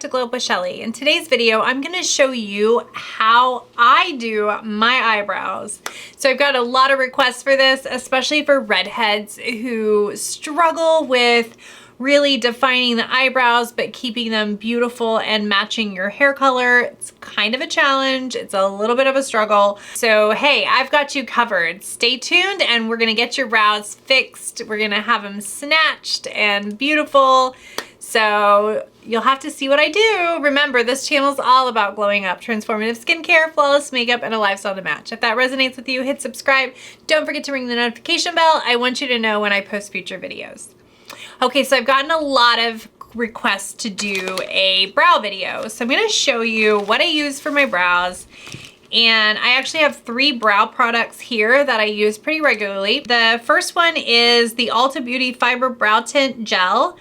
to Glow Up with Shelly. In today's video, I'm gonna show you how I do my eyebrows. So I've got a lot of requests for this, especially for redheads who struggle with really defining the eyebrows, but keeping them beautiful and matching your hair color. It's kind of a challenge. It's a little bit of a struggle. So, hey, I've got you covered. Stay tuned and we're gonna get your brows fixed. We're gonna have them snatched and beautiful. So you'll have to see what I do. Remember, this channel is all about glowing up, transformative skincare, flawless makeup, and a lifestyle to match. If that resonates with you, hit subscribe. Don't forget to ring the notification bell. I want you to know when I post future videos. Okay, so I've gotten a lot of requests to do a brow video. So I'm gonna show you what I use for my brows. And I actually have 3 brow products here that I use pretty regularly. The first one is the Ulta Beauty Fiber Brow Tint Gel.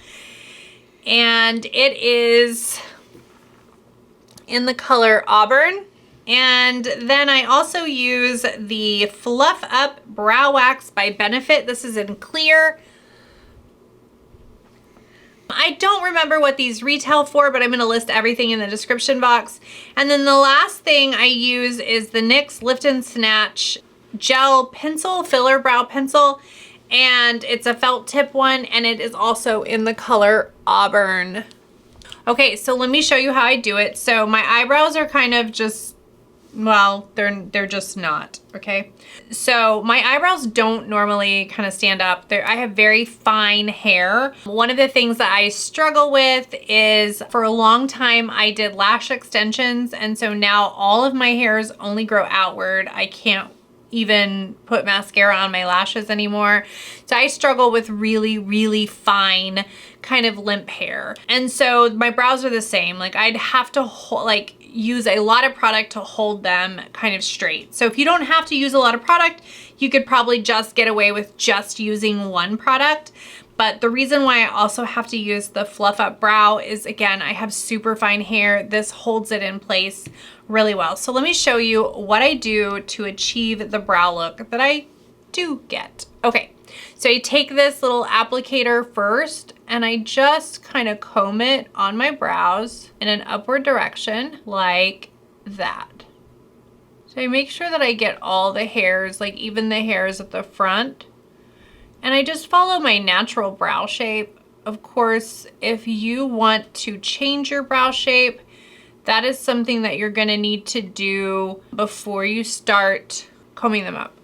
And it is in the color Auburn. And then I also use the Fluff Up Brow Wax by Benefit. This is in clear. I don't remember what these retail for, but I'm gonna list everything in the description box. And then the last thing I use is the NYX Lift and Snatch Gel Pencil, Filler Brow Pencil. And it's a felt tip one, and it is also in the color Auburn. Okay, so let me show you how I do it. So my eyebrows are kind of just, well, they're just not, okay? So my eyebrows don't normally kind of stand up. I have very fine hair. One of the things that I struggle with is for a long time I did lash extensions, and so now all of my hairs only grow outward. I can't even put mascara on my lashes anymore. So I struggle with really, really fine kind of limp hair. And so my brows are the same. Like I'd have to use a lot of product to hold them kind of straight. So if you don't have to use a lot of product, you could probably just get away with just using one product. But the reason why I also have to use the Fluff Up Brow is, again, I have super fine hair. This holds it in place really well. So let me show you what I do to achieve the brow look that I do get. Okay, so I take this little applicator first and I just kind of comb it on my brows in an upward direction like that. So I make sure that I get all the hairs, like even the hairs at the front. And I just follow my natural brow shape. Of course, if you want to change your brow shape, that is something that you're gonna need to do before you start combing them up.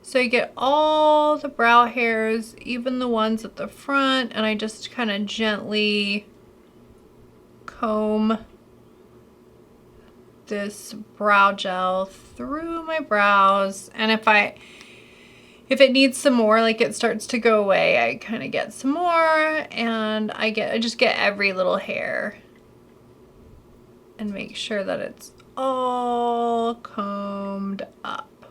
So you get all the brow hairs, even the ones at the front, and I just kind of gently comb this brow gel through my brows. And if it needs some more, like it starts to go away, I kind of get some more, and I just get every little hair and make sure that it's all combed up.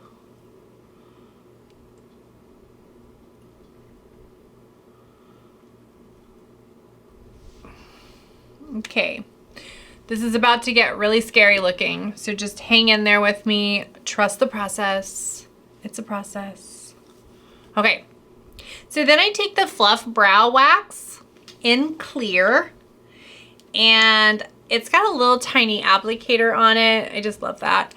Okay. This is about to get really scary looking, so just hang in there with me. Trust the process. It's a process. Okay, so then I take the Fluff Brow Wax in clear, and it's got a little tiny applicator on it. I just love that.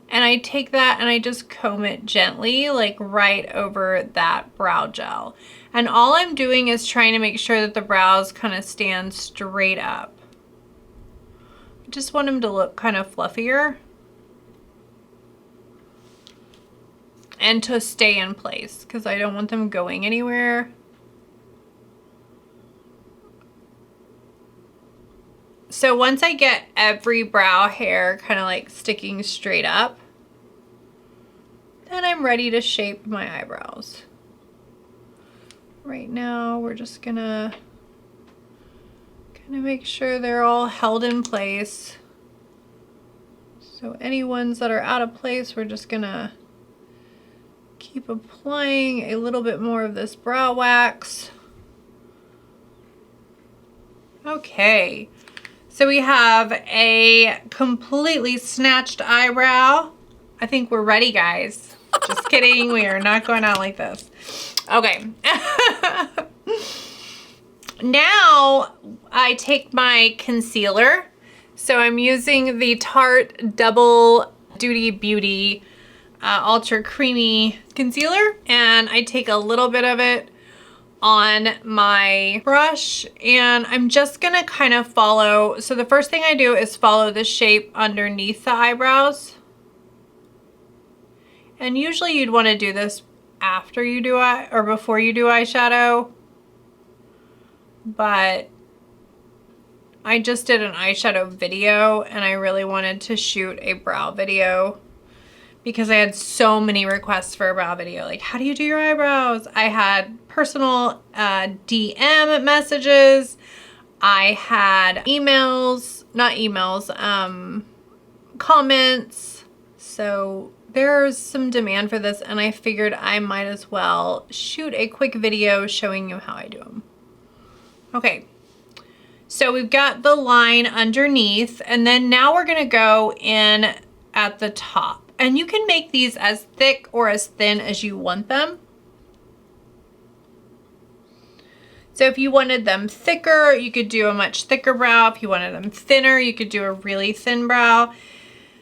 And I take that and I just comb it gently, like right over that brow gel. And all I'm doing is trying to make sure that the brows kind of stand straight up. Just want them to look kind of fluffier and to stay in place because I don't want them going anywhere. So once I get every brow hair kind of like sticking straight up, then I'm ready to shape my eyebrows. Right now we're just gonna make sure they're all held in place. So any ones that are out of place, we're just gonna keep applying a little bit more of this brow wax. Okay, so we have a completely snatched eyebrow. I think we're ready, guys. Just kidding, we are not going out like this. Okay. Now I take my concealer. So I'm using the Tarte Double Duty Beauty Ultra Creamy Concealer, and I take a little bit of it on my brush, and I'm just gonna kind of follow. So the first thing I do is follow the shape underneath the eyebrows. And usually you'd want to do this after you do or before you do eyeshadow, but I just did an eyeshadow video and I really wanted to shoot a brow video because I had so many requests for a brow video. Like, how do you do your eyebrows? I had personal DM messages. I had emails, not emails, comments. So there's some demand for this, and I figured I might as well shoot a quick video showing you how I do them. Okay, so we've got the line underneath, and then now we're gonna go in at the top. And you can make these as thick or as thin as you want them. So if you wanted them thicker, you could do a much thicker brow. If you wanted them thinner, you could do a really thin brow.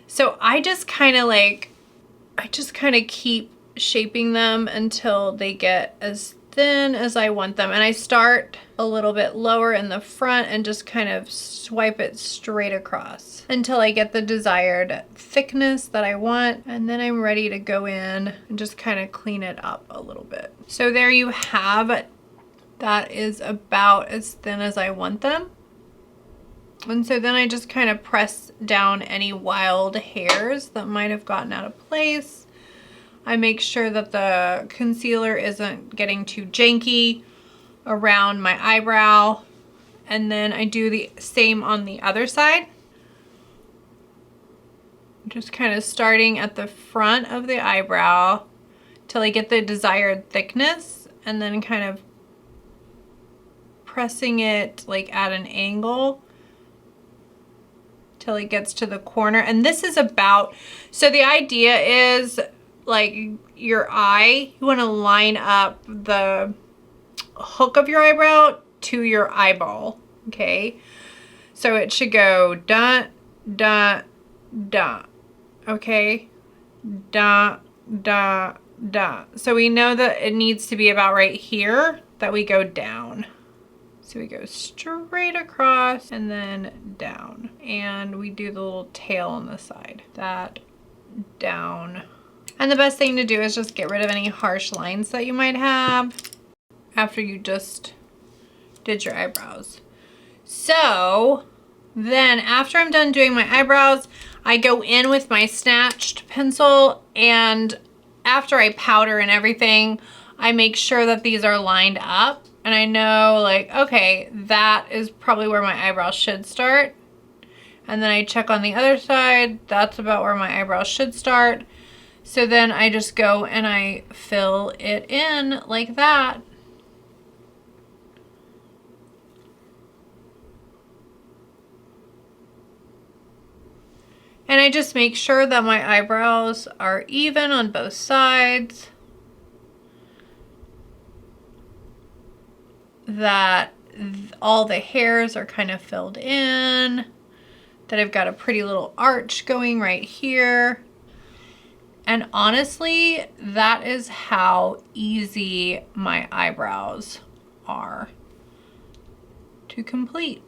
So I just kind of keep shaping them until they get as thin as I want them. And I start a little bit lower in the front and just kind of swipe it straight across until I get the desired thickness that I want. And then I'm ready to go in and just kind of clean it up a little bit. So there you have it. That is about as thin as I want them. And so then I just kind of press down any wild hairs that might have gotten out of place. I make sure that the concealer isn't getting too janky around my eyebrow. And then I do the same on the other side. Just kind of starting at the front of the eyebrow till I get the desired thickness, and then kind of pressing it like at an angle till it gets to the corner. And this is about, so the idea is like your eye, you want to line up the hook of your eyebrow to your eyeball, okay? So it should go dun, dun, dun, okay? Dun, dun, dun. So we know that it needs to be about right here that we go down. So we go straight across and then down. And we do the little tail on the side. That, down. And the best thing to do is just get rid of any harsh lines that you might have after you just did your eyebrows. So then after I'm done doing my eyebrows, I go in with my Snatched pencil, and after I powder and everything, I make sure that these are lined up. And I know, like, okay, that is probably where my eyebrows should start. And then I check on the other side. That's about where my eyebrows should start. So then I just go and I fill it in like that. And I just make sure that my eyebrows are even on both sides. That all the hairs are kind of filled in, that I've got a pretty little arch going right here. And honestly, that is how easy my eyebrows are to complete.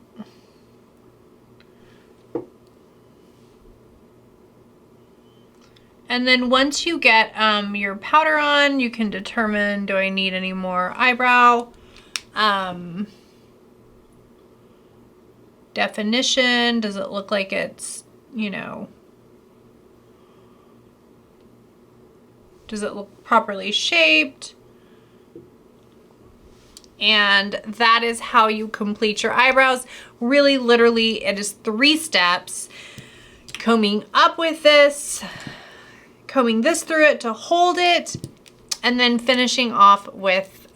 And then once you get your powder on, you can determine, do I need any more eyebrow definition? Does it look like it's, you know, does it look properly shaped? And that is how you complete your eyebrows. Really, literally, it is 3 steps. Combing up with this, combing this through it to hold it, and then finishing off with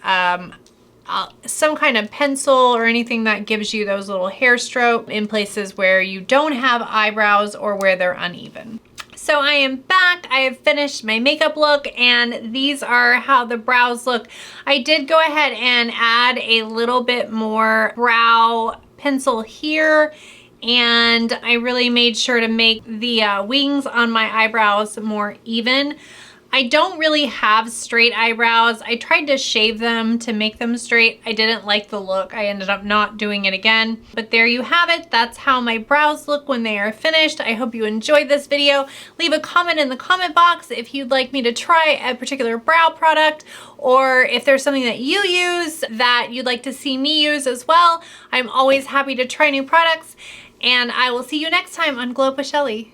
some kind of pencil or anything that gives you those little hair stroke in places where you don't have eyebrows or where they're uneven. So I am back. I have finished my makeup look and these are how the brows look. I did go ahead and add a little bit more brow pencil here, and I really made sure to make the wings on my eyebrows more even. I don't really have straight eyebrows. I tried to shave them to make them straight. I didn't like the look. I ended up not doing it again. But there you have it. That's how my brows look when they are finished. I hope you enjoyed this video. Leave a comment in the comment box if you'd like me to try a particular brow product, or if there's something that you use that you'd like to see me use as well. I'm always happy to try new products, and I will see you next time on Glow Up with Shelly.